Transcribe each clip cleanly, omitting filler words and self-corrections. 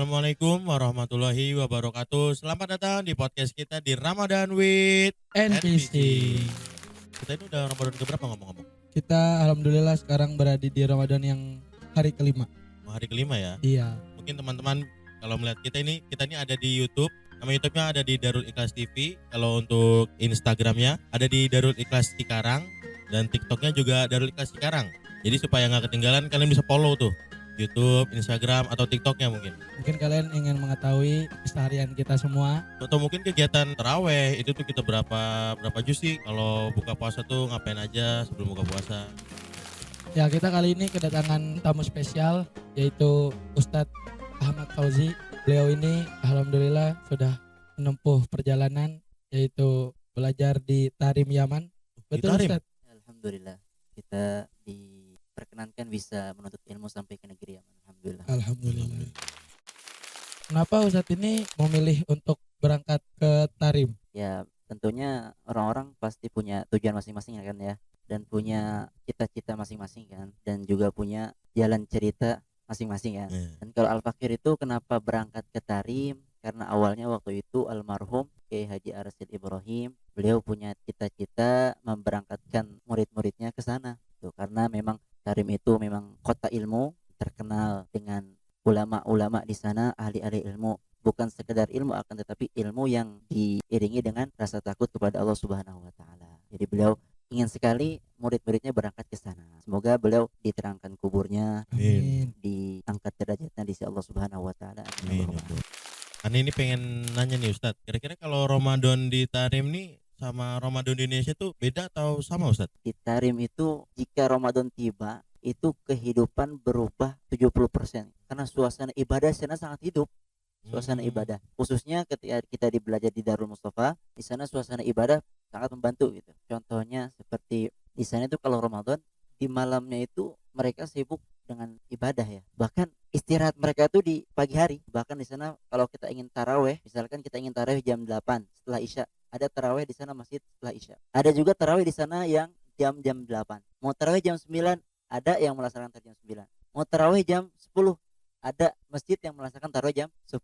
Assalamualaikum warahmatullahi wabarakatuh. Selamat datang di podcast kita di Ramadan with NPC. NPC. Kita ini udah Ramadan keberapa ngomong-ngomong? Kita alhamdulillah sekarang berada di Ramadan yang hari kelima. Hari kelima ya. Iya. Mungkin teman-teman kalau melihat kita ini ada di YouTube. Nama YouTube-nya ada di Darul Ikhlas TV. Kalau untuk Instagram-nya ada di Darul Ikhlas Cikarang, dan TikTok-nya juga Darul Ikhlas Cikarang. Jadi supaya nggak ketinggalan, kalian bisa follow tuh YouTube, Instagram, atau TikTok-nya mungkin. Mungkin kalian ingin mengetahui keseharian kita semua. Atau mungkin kegiatan taraweh itu tuh kita berapa juz sih kalau buka puasa tuh ngapain aja sebelum buka puasa. Ya, kita kali ini kedatangan tamu spesial yaitu Ustadz Ahmad Fauzi. Beliau ini alhamdulillah sudah menempuh perjalanan yaitu belajar di Tarim Yaman. Betul Tarim? Ustadz? Alhamdulillah kita diperkenankan bisa menuntut ilmu sampai ke negeri Yaman. Alhamdulillah. Alhamdulillah. Kenapa Ustadz ini memilih untuk berangkat ke Tarim? Ya tentunya orang-orang pasti punya tujuan masing-masing ya kan ya, dan punya cita-cita masing-masing kan, dan juga punya jalan cerita masing-masing kan. Dan kalau Al-Fakir itu kenapa berangkat ke Tarim? Karena awalnya waktu itu almarhum Kiai Haji Arsyad Ibrahim, beliau punya cita-cita memberangkatkan murid-muridnya ke sana. Tuh, karena memang Tarim itu memang kota ilmu, terkenal dengan ulama-ulama di sana, ahli-ahli ilmu. Bukan sekedar ilmu, akan tetapi ilmu yang diiringi dengan rasa takut kepada Allah Subhanahu wa taala. Jadi beliau ingin sekali murid-muridnya berangkat ke sana. Semoga beliau diterangkan kuburnya, Amin. diangkat derajatnya di sisi Allah Subhanahu wa taala. Amin. Ani ini pengen nanya nih Ustadz, kira-kira kalau Ramadan di Tarim nih sama Ramadan di Indonesia tuh beda atau sama Ustadz? Di Tarim itu jika Ramadan tiba, itu kehidupan berubah 70%. Karena suasana ibadah di sana sangat hidup. Suasana ibadah, khususnya ketika kita belajar di Darul Mustafa, di sana suasana ibadah sangat membantu gitu. Contohnya seperti di sana itu kalau Ramadan di malamnya itu mereka sibuk dengan ibadah ya. Bahkan istirahat mereka itu di pagi hari. Bahkan di sana kalau kita ingin taraweh, misalkan kita ingin taraweh jam 8 setelah Isya, ada taraweh di sana masjid setelah Isya. Ada juga taraweh di sana yang jam 8. Mau taraweh jam 9, ada yang melaksanakan jam 9. Mau taraweh jam 10, ada masjid yang melaksanakan tarawih jam 10.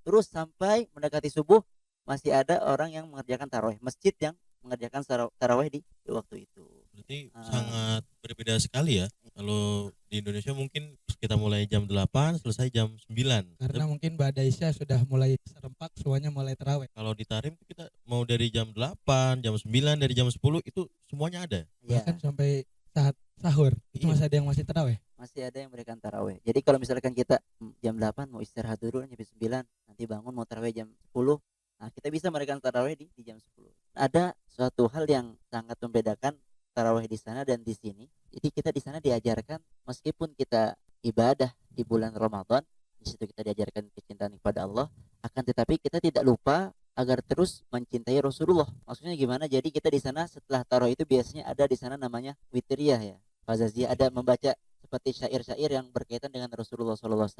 Terus sampai mendekati subuh masih ada orang yang mengerjakan tarawih. Masjid yang mengerjakan tarawih di waktu itu. Berarti sangat berbeda sekali ya. Kalau di Indonesia mungkin kita mulai jam 8 selesai jam 9. Karena mungkin Ba'da Isya sudah mulai serempak, semuanya mulai terawih. Kalau di Tarim kita mau dari jam 8, jam 9, dari jam 10 itu semuanya ada. Ya, Bahkan sampai saat sahur itu masih ada yang masih terawih. masih ada yang memberikan tarawih. Jadi kalau misalkan kita jam 8 mau istirahat dulu jam 9, nanti bangun mau tarawih jam 10, nah kita bisa memberikan tarawih di jam 10. Ada suatu hal yang sangat membedakan tarawih di sana dan di sini. Jadi kita di sana diajarkan meskipun kita ibadah di bulan Ramadan, di situ kita diajarkan kecintaan kepada Allah, akan tetapi kita tidak lupa agar terus mencintai Rasulullah. Maksudnya gimana? Jadi kita di sana setelah tarawih itu biasanya ada di sana namanya witriyah ya. Fazaziyah, ada membaca seperti syair-syair yang berkaitan dengan Rasulullah SAW.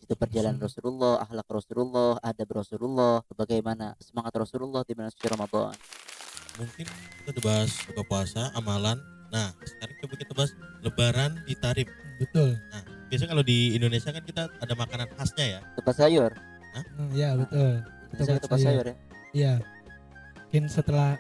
Itu perjalanan Rasulullah, akhlak Rasulullah, adab Rasulullah, bagaimana semangat Rasulullah di bulan suci Ramadan. Mungkin kita udah bahas buka puasa, amalan. Nah, sekarang coba kita bahas Lebaran di Tarim. Betul. Nah, biasanya kalau di Indonesia kan kita ada makanan khasnya ya. Tepat sayur. Ya betul. Tepat sayur ya. Iya. Mungkin setelah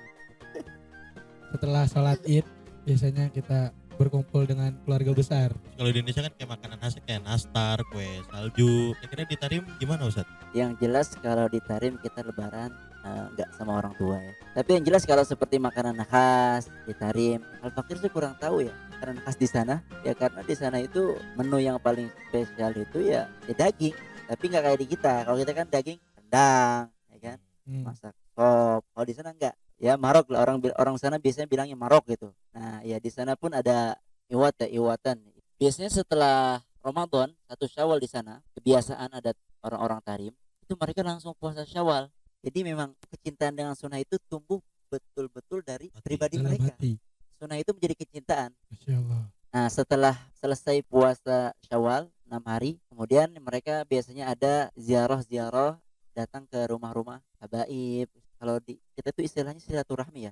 sholat Id biasanya kita berkumpul dengan keluarga besar. Kalau di Indonesia kan kayak makanan khasnya kayak nastar, kue salju. Kira-kira di Tarim gimana Ustadz? Yang jelas kalau di Tarim kita lebaran nggak sama orang tua ya. Tapi yang jelas kalau seperti makanan khas di Tarim, Al-Fakir sih kurang tahu ya makanan khas di sana. Ya karena di sana itu menu yang paling spesial itu ya daging. Tapi nggak kayak di kita. Kalau kita kan daging rendang, ya kan, masak sop. Kalau di sana enggak. Ya marok lah, orang sana biasanya bilangnya marok gitu. Nah ya di sana pun ada iwatan. Biasanya setelah Ramadan 1 Syawal di sana kebiasaan ada orang-orang Tarim itu mereka langsung puasa Syawal. Jadi memang kecintaan dengan sunnah itu tumbuh betul-betul dari pribadi dalam mereka. hati. Sunnah itu menjadi kecintaan. Masya Allah. Nah setelah selesai puasa Syawal 6 hari, kemudian mereka biasanya ada ziarah datang ke rumah-rumah habaib. Kalau di kita tuh istilahnya silaturahmi ya.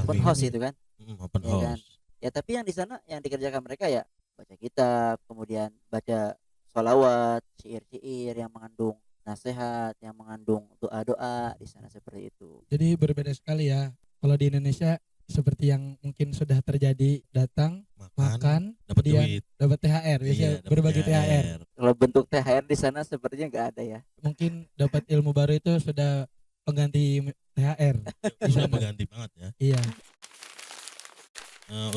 Open house itu kan. Open Ya house. kan? Ya tapi yang di sana yang dikerjakan mereka ya baca kitab, kemudian baca sholawat, syair-syair yang mengandung nasihat, yang mengandung doa-doa di sana seperti itu. Jadi berbeda sekali ya. Kalau di Indonesia seperti yang mungkin sudah terjadi, datang, makan, dapat kemudian duit. dapat THR, biasanya Iya, dapat berbagi THR. Kalau bentuk THR di sana sepertinya nggak ada ya. Mungkin dapat ilmu baru itu sudah pengganti THR di Sudah sana. berganti banget ya. Iya.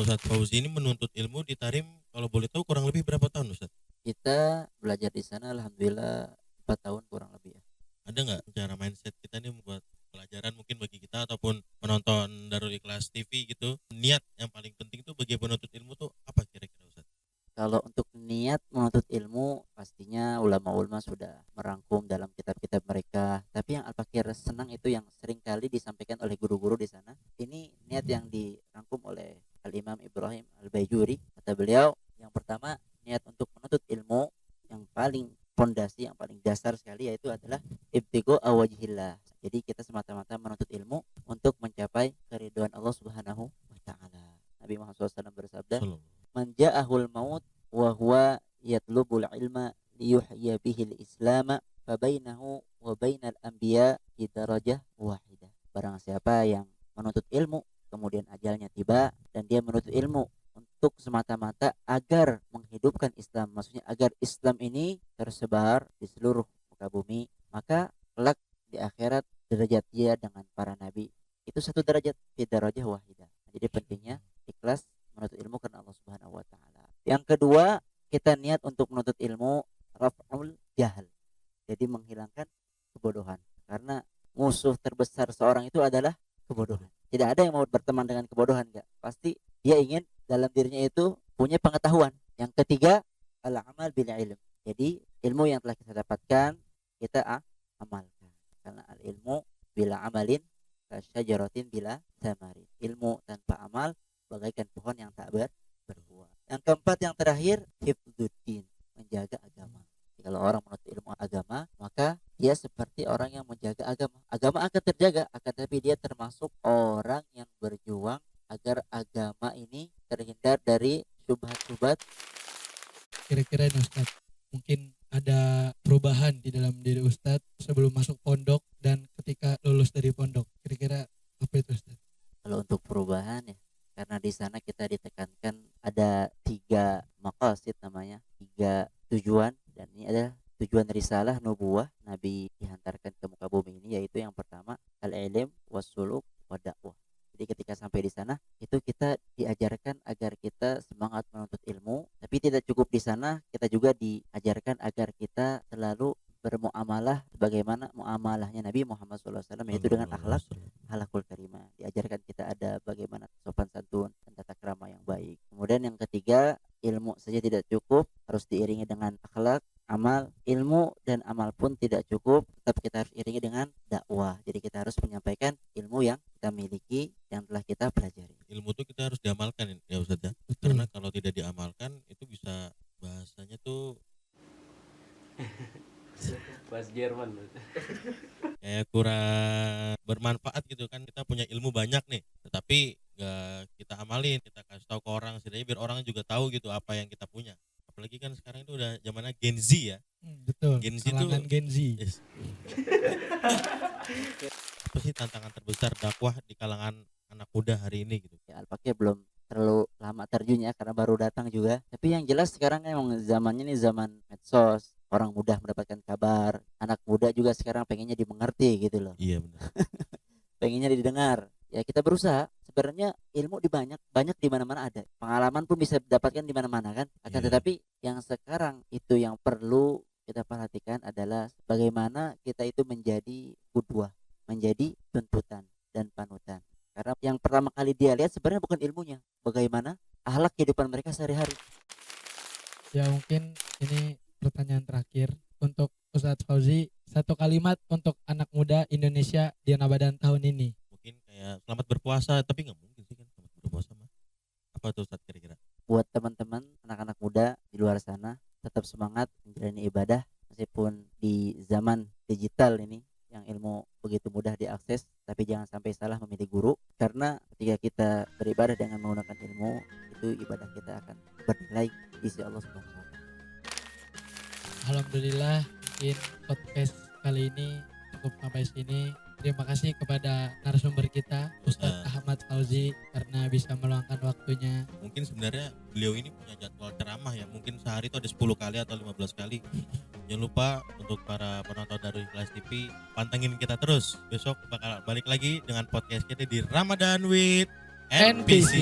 Ustadz Fauzi ini menuntut ilmu di Tarim, kalau boleh tahu kurang lebih berapa tahun Ustadz? Kita belajar di sana alhamdulillah 4 tahun kurang lebih ya. Ada nggak cara mindset kita nih membuat pelajaran mungkin bagi kita ataupun penonton Darul Ikhlas TV gitu, niat yang paling penting tuh bagi penuntut ilmu tuh apa kira-kira Ustadz? Kalau untuk niat menuntut ilmu pastinya ulama-ulama sudah merangkum dalam kitab-kitab mereka. Tapi yang Al-Fakir senang itu yang sering kali disampaikan oleh guru-guru di sana. Ini niat yang dirangkum oleh Al-Imam Ibrahim Al-Baijuri. Kata beliau, yang pertama niat untuk menuntut ilmu yang paling fondasi, yang paling dasar sekali yaitu adalah ibtigo awajihillah. Jadi kita semata-mata menuntut ilmu untuk mencapai keridhaan Allah Subhanahu wa taala. Nabi Muhammad SAW bersabda, "Man ja'ahul maut wa huwa yatlubul ilma liyuhya bihil islama fabainahu wa bainal anbiya di darajah wahidah." Barang siapa yang menuntut ilmu kemudian ajalnya tiba dan dia menuntut ilmu untuk semata-mata agar menghidupkan Islam, maksudnya agar Islam ini tersebar di seluruh muka bumi, maka kelak di akhirat derajat dia dengan para nabi itu satu derajat, di darajah wahidah. Jadi pentingnya ikhlas menuntut ilmu karena Allah Subhanahu wa taala. Yang kedua, kita niat untuk menuntut ilmu raf'ul jahal. Jadi menghilangkan kebodohan. Karena musuh terbesar seorang itu adalah kebodohan. Tidak ada yang mau berteman dengan kebodohan, enggak. Pasti dia ingin dalam dirinya itu punya pengetahuan. Yang ketiga, al-amal bil ilm. Jadi ilmu yang telah kita dapatkan kita amalkan. Karena al-ilmu bila amalin kasyajaratin bila thamarin. Ilmu tanpa amal bagaikan pohon yang tak berbuah. Yang keempat, yang terakhir, hifdzuddin, menjaga agama. Kalau orang menuntut ilmu agama, maka dia seperti orang yang menjaga agama. Agama akan terjaga, akan tapi dia termasuk orang yang berjuang agar agama ini terhindar dari syubhat-syubhat. Kira-kira ini Ustadz, mungkin ada perubahan di dalam diri Ustadz sebelum masuk pondok dan ketika lulus dari pondok. Kira-kira apa itu Ustadz? Kalau untuk perubahan ya, karena di sana kita ditekankan ada 3 maqasid namanya, 3 tujuan, dan ini adalah tujuan risalah nubuwah Nabi dihantarkan ke muka bumi ini, yaitu yang pertama al-ilm was-suluk wa dakwah. Jadi ketika sampai di sana itu kita diajarkan agar kita semangat menuntut ilmu, tapi tidak cukup di sana, kita juga diajarkan agar kita selalu bermuamalah sebagaimana muamalahnya Nabi Muhammad SAW, yaitu dengan akhlakul karimah. Diajarkan kita ada bagaimana sopan santun dan tata krama yang baik. Kemudian yang ketiga, ilmu saja tidak cukup, harus diiringi dengan akhlak, amal. Ilmu dan amal pun tidak cukup, tetap kita harus iringi dengan dakwah. Jadi kita harus menyampaikan ilmu yang kita miliki, yang telah kita pelajari. Ilmu tuh kita harus diamalkan ya Ustadz ya. Betul. Karena kalau tidak diamalkan itu bisa bahasanya tuh bahasa Jerman kayak kurang bermanfaat gitu kan. Kita punya ilmu banyak nih, tetapi gak kita amalin, kita kasih tahu ke orang setidaknya biar orang juga tahu gitu apa yang kita punya. Apalagi kan sekarang itu udah zamannya Gen Z ya. Betul. Gen Z Kalangan Gen Z. Yes. Apa sih tantangan terbesar dakwah di kalangan anak muda hari ini gitu? Ya, Al-Fakir belum terlalu lama terjunnya karena baru datang juga. Tapi yang jelas sekarang emang zamannya nih zaman medsos. Orang mudah mendapatkan kabar. Anak muda juga sekarang pengennya dimengerti gitu loh. Iya benar. Pengennya didengar. Ya kita berusaha. Sebenarnya ilmu banyak di mana-mana ada. Pengalaman pun bisa didapatkan di mana-mana kan. Akan Iya. tetapi yang sekarang itu yang perlu kita perhatikan adalah bagaimana kita itu menjadi qudwah, menjadi tuntutan dan panutan. Karena yang pertama kali dia lihat sebenarnya bukan ilmunya, bagaimana akhlak kehidupan mereka sehari-hari. Ya mungkin ini pertanyaan terakhir untuk Ustadz Fauzi, satu kalimat untuk anak muda Indonesia di Ramadan tahun ini. Mungkin kayak selamat berpuasa, tapi nggak mungkin sih kan selamat berpuasa mah. Apa tuh Ustadz kira-kira? Buat teman-teman anak-anak muda di luar sana, tetap semangat menjalani ibadah meskipun di zaman digital ini yang ilmu begitu mudah diakses, tapi jangan sampai salah memilih guru, karena ketika kita beribadah dengan menggunakan ilmu, itu ibadah kita akan bernilai di sisi Allah Subhanahu wa taala. alhamdulillah mungkin podcast kali ini cukup sampai sini. Terima kasih kepada narasumber kita Ustadz Ahmad Fauzi karena bisa meluangkan waktunya. Mungkin sebenarnya beliau ini punya jadwal ceramah ya, mungkin sehari itu ada 10 kali atau 15 kali. Jangan lupa untuk para penonton Darul Ikhlas TV, pantengin kita terus. Besok bakal balik lagi dengan podcast kita di Ramadan with NPC.